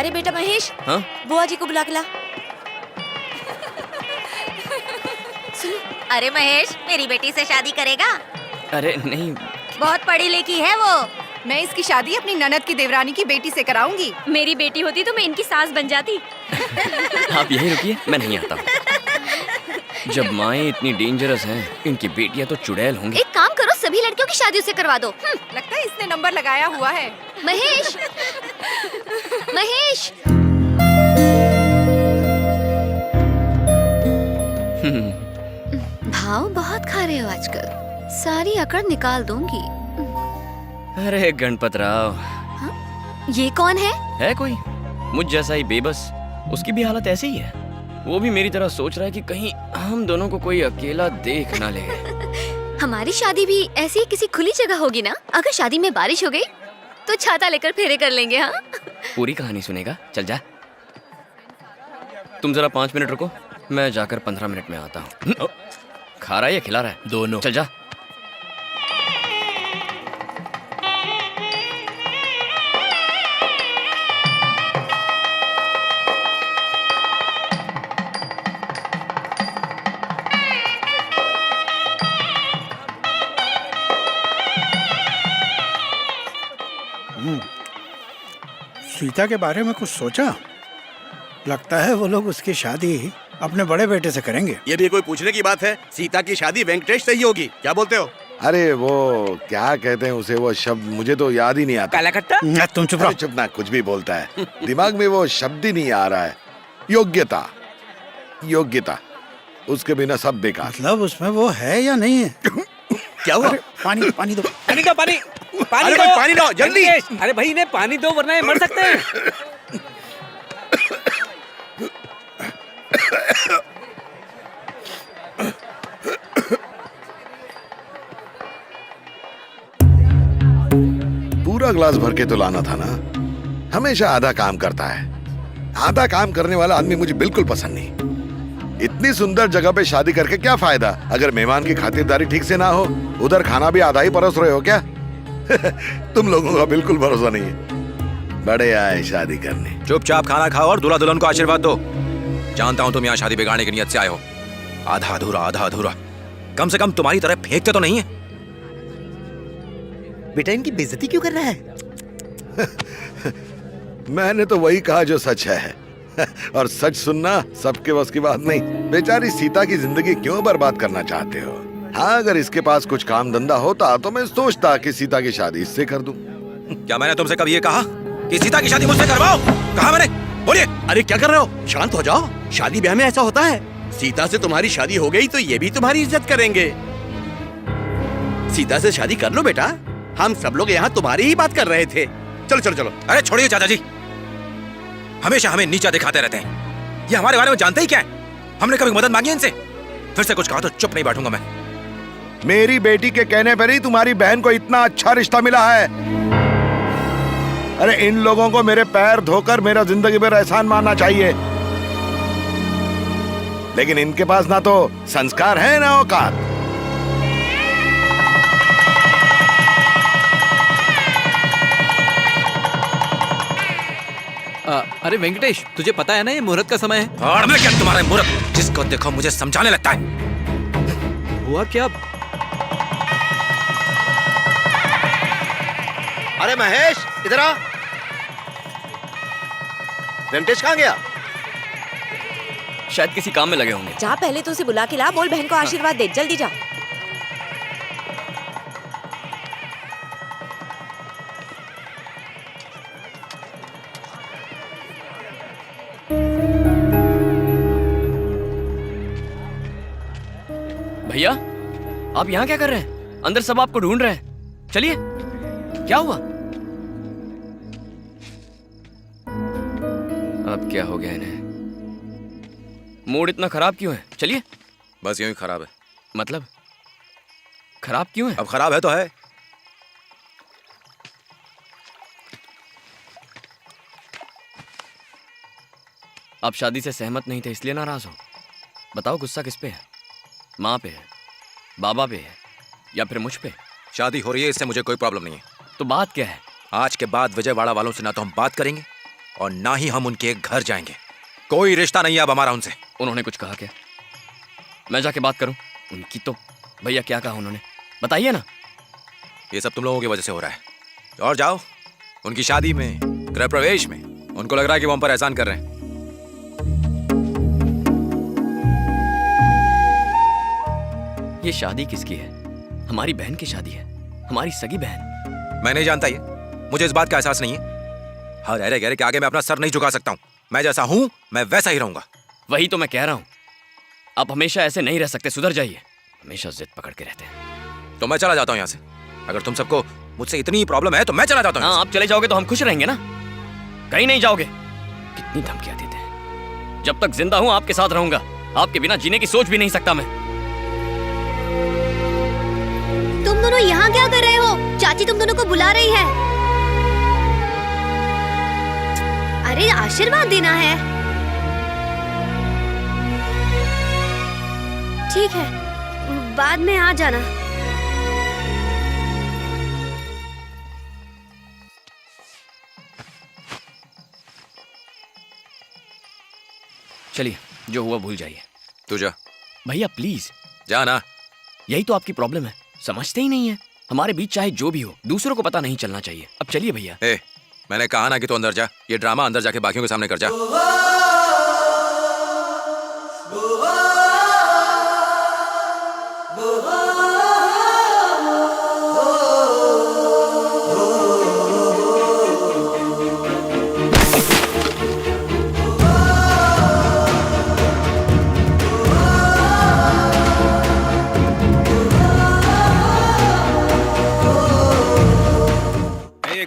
अरे बेटा महेश, हाँ? बुआ जी को बुला के ला। अरे महेश, मेरी बेटी से शादी करेगा? अरे नहीं। बहुत पढ़ी लिखी है वो। मैं इसकी शादी अपनी ननद की देवरानी की बेटी से कराऊंगी। मेरी बेटी होती तो मैं इनकी सास बन जाती। आप यहीं रुकिए, मैं नहीं आता हूँ। जब माएँ इतनी डेंजरस हैं, इनकी बेटियां तो चुड़ैल होंगी। एक काम करो, सभी लड़कियों की शादी उसे करवा दो। लगता है इसने नंबर लगाया हुआ है। महेश, महेश। भाव बहुत खा रहे हो आजकल, सारी अकड़ निकाल दूंगी। अरे गणपत राव। ये कौन है? है कोई मुझ जैसा ही बेबस, उसकी भी हालत ऐसी ही है। वो भी मेरी तरह सोच रहा है कि कहीं हम दोनों को कोई अकेला देख ना ले। हमारी शादी भी ऐसी किसी खुली जगह होगी ना? अगर शादी में बारिश हो गई तो छाता लेकर फेरे कर लेंगे। हाँ, पूरी कहानी सुनेगा? चल जा। तुम जरा 5 मिनट रुको, मैं जाकर 15 मिनट में आता हूँ। खा रहा है या खिला रहा है? दोनों। चल जा। सीता के बारे में कुछ सोचा? लगता है वो लोग उसकी शादी अपने बड़े बेटे से करेंगे। ये भी कोई पूछने की बात है? सीता की शादी वेंकटेश से ही होगी, क्या बोलते हो? अरे वो क्या कहते हैं उसे, वो शब्द मुझे तो याद ही नहीं आता। कालाकट्टा? तुम चुप रहो। चुप ना, कुछ भी बोलता है, दिमाग में वो शब्द ही नहीं आ रहा है। योग्यता, योग्यता, उसके बिना सब बेकार। मतलब उसमें वो है या नहीं है? क्या हुआ? पानी पानी दो। पानी दो, पानी पानी अरे दो, भाई, पानी दो जल्दी। अरे भाई इन्हें पानी दो वरना ये मर सकते हैं। पूरा ग्लास भर के तो लाना था ना। हमेशा आधा काम करता है। आधा काम करने वाला आदमी मुझे बिल्कुल पसंद नहीं। इतनी सुंदर जगह पे शादी करके क्या फायदा अगर मेहमान की खातिरदारी ठीक से ना हो? उधर खाना भी आधा ही परोस रहे हो क्या? तुम लोगों का बिल्कुल भरोसा नहीं है। बड़े आए शादी करने। चुपचाप खाना खाओ और दूल्हा दुल्हन को आशीर्वाद दो। जानता हूँ तुम यहाँ शादी बिगाड़ने की नियत से आए हो। आधा अधूरा, कम से कम तुम्हारी तरह फेंकते तो नहीं है। बेटा इनकी बेइज्जती क्यों कर रहा है? मैंने तो वही कहा जो सच है। और सच सुनना सबके बस की बात नहीं। बेचारी सीता की जिंदगी क्यों बर्बाद करना चाहते हो? हाँ, अगर इसके पास कुछ काम धंधा होता तो मैं सोचता कि सीता की शादी इससे कर दूं। क्या मैंने तुमसे कभी ये कहा कि सीता की शादी मुझसे करवाओ? कहा मैंने? बोलिए। अरे क्या कर रहे हो? शांत हो जाओ। शादी ब्याह में ऐसा होता है। सीता से तुम्हारी शादी हो गई तो ये भी तुम्हारी इज्जत करेंगे। सीता से शादी कर लो बेटा। हम सब लोग यहाँ तुम्हारी ही बात कर रहे थे। चलो चलो चलो। अरे छोड़िए चाचा जी, हमेशा हमें नीचा दिखाते रहते हैं। ये हमारे बारे में जानते ही क्या है? हमने कभी मदद मांगी इनसे? फिर से कुछ कहा तो चुप नहीं बैठूंगा मैं। मेरी बेटी के कहने पर ही तुम्हारी बहन को इतना अच्छा रिश्ता मिला है। अरे इन लोगों को मेरे पैर धोकर मेरा जिंदगी भर एहसान मानना चाहिए, लेकिन इनके पास ना तो संस्कार है ना औकात। अरे वेंकटेश, तुझे पता है ना ये मुहूर्त का समय है। और मैं क्या तुम्हारे मुहूर्त? जिसको देखो मुझे समझाने लगता है। हुआ क्या? अरे महेश, इधर आ। वेंकटेश कहाँ गया? शायद किसी काम में लगे होंगे। जा, पहले तो उसे बुला के ला। बोल बहन को आशीर्वाद दे, जल्दी जा। भैया, आप यहाँ क्या कर रहे हैं? अंदर सब आपको ढूंढ रहे हैं। चलिए। क्या हुआ? अब क्या हो गया इन्हें? मूड इतना खराब क्यों है? चलिए। बस यूं ही खराब है। मतलब खराब क्यों है? अब खराब है तो है। आप शादी से सहमत नहीं थे इसलिए नाराज हो? बताओ, गुस्सा किस पे है? माँ पे है, बाबा पे है, या फिर मुझ पे? शादी हो रही है, इससे मुझे कोई प्रॉब्लम नहीं है। तो बात क्या है? आज के बाद विजयवाड़ा वालों से ना तो हम बात करेंगे और ना ही हम उनके घर जाएंगे। कोई रिश्ता नहीं है अब हमारा उनसे। उन्होंने कुछ कहा क्या? मैं जाके बात करूं उनकी? तो भैया क्या कहा उन्होंने, बताइए ना। ये सब तुम लोगों की वजह से हो रहा है। और जाओ उनकी शादी में, गृह प्रवेश में उनको लग रहा है कि वो हम पर एहसान कर रहे हैं। ये शादी किसकी है? हमारी बहन की शादी है, हमारी सगी बहन। मैं नहीं जानता ये, मुझे इस बात का एहसास नहीं है। हर अरे गहरे के आगे मैं अपना सर नहीं झुका सकता हूँ। मैं जैसा हूं मैं वैसा ही रहूंगा। वही तो मैं कह रहा हूं, आप हमेशा ऐसे नहीं रह सकते, सुधर जाइए। हमेशा जिद पकड़ के रहते हैं। तो मैं चला जाता हूँ यहाँ से। अगर तुम सबको मुझसे इतनी प्रॉब्लम है तो मैं चला जाता हूँ। हाँ, आप चले जाओगे तो हम खुश रहेंगे ना, कहीं नहीं जाओगे। कितनी धमकियां देते हैं। जब तक जिंदा हूं आपके साथ रहूंगा, आपके बिना जीने की सोच भी नहीं सकता मैं। तुम दोनों यहाँ क्या कर रहे हो? चाची तुम दोनों को बुला रही है। अरे आशीर्वाद देना है। ठीक है, बाद में आ जाना। चलिए, जो हुआ भूल जाइए। तू जा। भैया प्लीज जा ना। यही तो आपकी प्रॉब्लम है, समझते ही नहीं है। हमारे बीच चाहे जो भी हो, दूसरों को पता नहीं चलना चाहिए। अब चलिए भैया। मैंने कहा ना कि तू अंदर जा। ये ड्रामा अंदर जाके बाकियों के सामने कर जा।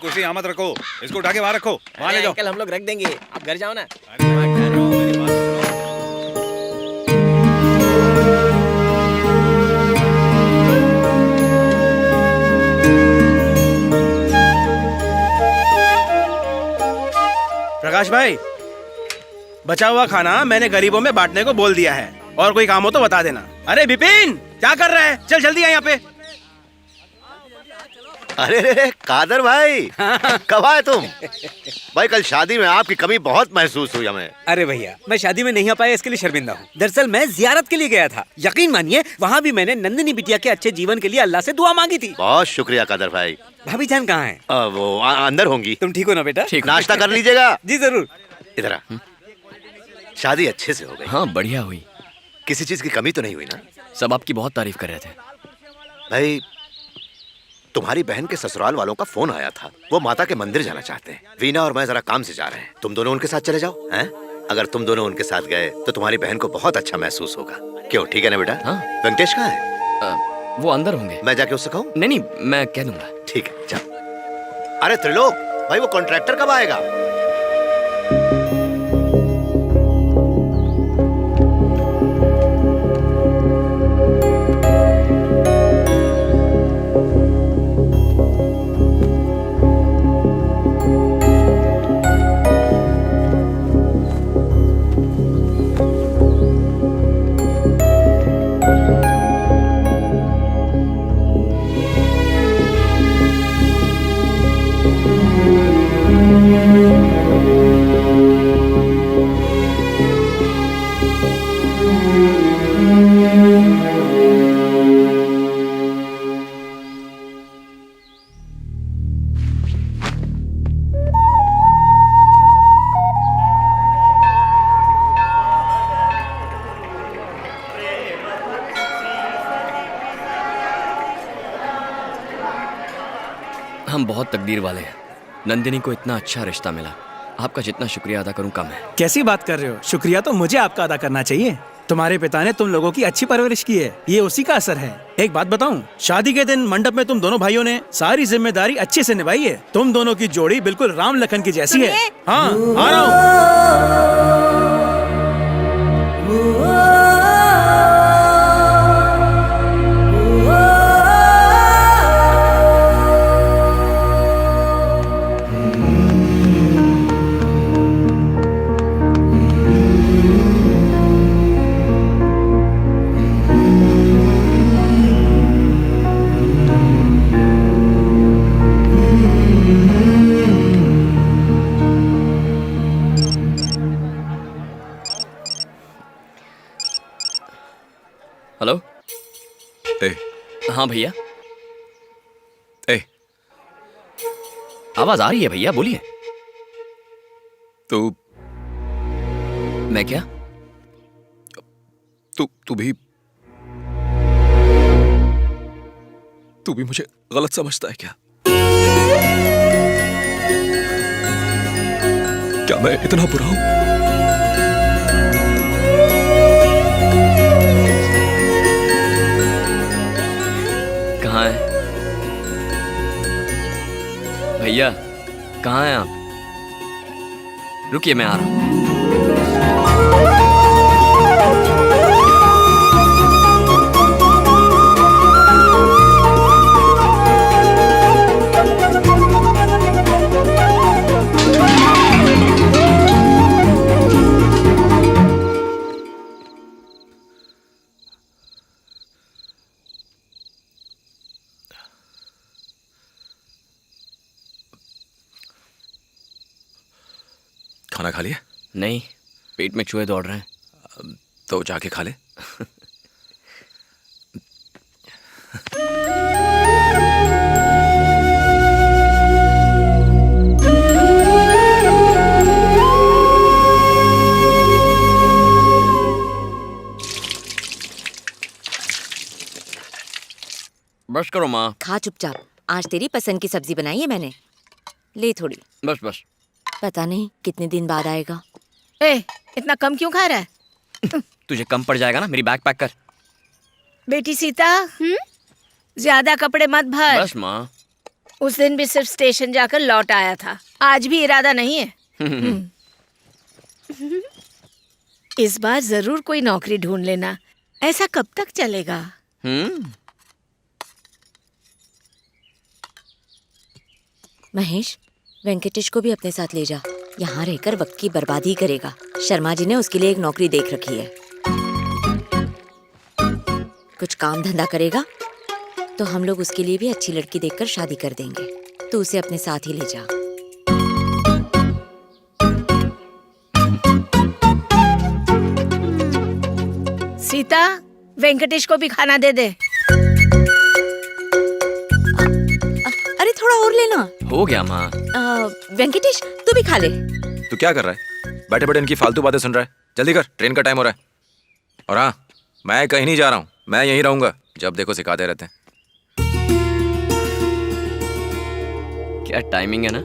कुर्सी यहाँ मत रखो, इसको उठा के वहाँ रखो। वहाँ ले जाओ। अंकल हम लोग रख देंगे, आप घर जाओ ना। प्रकाश भाई, बचा हुआ खाना मैंने गरीबों में बांटने को बोल दिया है, और कोई काम हो तो बता देना। अरे विपिन, क्या कर रहा है? चल जल्दी आ यहाँ पे। अरे रे कादर भाई, कब आए तुम? भाई कल शादी में आपकी कमी बहुत महसूस हुई हमें। अरे भैया, मैं शादी में नहीं आ पाया, इसके लिए शर्मिंदा हूँ। दरअसल मैं जियारत के लिए गया था। यकीन मानिए, वहाँ भी मैंने नंदिनी बिटिया के अच्छे जीवन के लिए अल्लाह से दुआ मांगी थी। बहुत शुक्रिया कादर भाई। भाभी जान कहाँ है? वो अंदर होंगी। तुम ठीक हो ना बेटा? नाश्ता कर लीजिएगा। जी जरूर। इधर आ। शादी अच्छे से हो गई? हाँ बढ़िया हुई। किसी चीज की कमी तो नहीं हुई ना? सब आपकी बहुत तारीफ कर रहे थे। भाई तुम्हारी बहन के ससुराल वालों का फोन आया था, वो माता के मंदिर जाना चाहते हैं। वीना और मैं जरा काम से जा रहे हैं, तुम दोनों उनके साथ चले जाओ। हैं? अगर तुम दोनों उनके साथ गए तो तुम्हारी बहन को बहुत अच्छा महसूस होगा। क्यों, ठीक है ना बेटा? हाँ। वेंकटेश कहाँ है? वो अंदर होंगे। मैं जाके उससे कहूँ? नहीं नहीं, मैं कह दूंगा। ठीक है, जाओ। अरे त्रिलोक भाई, वो कॉन्ट्रैक्टर कब आएगा? हम बहुत तकदीर वाले हैं, नंदिनी को इतना अच्छा रिश्ता मिला। आपका जितना शुक्रिया अदा करूं कम है। कैसी बात कर रहे हो? शुक्रिया तो मुझे आपका अदा करना चाहिए। तुम्हारे पिता ने तुम लोगों की अच्छी परवरिश की है, ये उसी का असर है। एक बात बताऊं, शादी के दिन मंडप में तुम दोनों भाइयों ने सारी जिम्मेदारी अच्छे से निभाई है। तुम दोनों की जोड़ी बिल्कुल राम लखन की जैसी है। हाँ, आ रहा हूँ। हेलो। ए, हाँ भैया, ए, आवाज आ रही है भैया, बोलिए। तू मैं क्या? तू भी मुझे गलत समझता है क्या? क्या मैं इतना बुरा हूं? कहाँ है भैया? कहाँ हैं आप? रुकिए, मैं आ रहा हूँ। खाना खा लिया? नहीं, पेट में चूहे दौड़ रहे हैं। तो जाके खा ले। बस करो माँ। खा चुपचाप। आज तेरी पसंद की सब्जी बनाई है मैंने। ले थोड़ी। बस बस। पता नहीं कितने दिन बाद आएगा। ए, इतना कम क्यों खा रहा है? तुझे कम पड़ जाएगा ना, मेरी बैग पैक कर। बेटी सीता, ज्यादा कपड़े मत भर। बस माँ। उस दिन भी सिर्फ स्टेशन जाकर लौट आया था, आज भी इरादा नहीं है। इस बार जरूर कोई नौकरी ढूंढ लेना। ऐसा कब तक चलेगा? महेश, वेंकटेश को भी अपने साथ ले जा। यहाँ रहकर वक्त की बर्बादी करेगा। शर्मा जी ने उसके लिए एक नौकरी देख रखी है। कुछ काम धंधा करेगा तो हम लोग उसके लिए भी अच्छी लड़की देखकर शादी कर देंगे। तू उसे अपने साथ ही ले जा। सीता, वेंकटेश को भी खाना दे दे। अरे थोड़ा और लेना। हो गया माँ। वेंकटेश, तू भी खा ले। तू क्या कर रहा है? बैठे बैठे इनकी फालतू बातें सुन रहा है। जल्दी कर, ट्रेन का टाइम हो रहा है। और हाँ, मैं कहीं नहीं जा रहा हूँ, मैं यहीं रहूंगा। जब देखो सिखाते रहते हैं। क्या टाइमिंग है ना।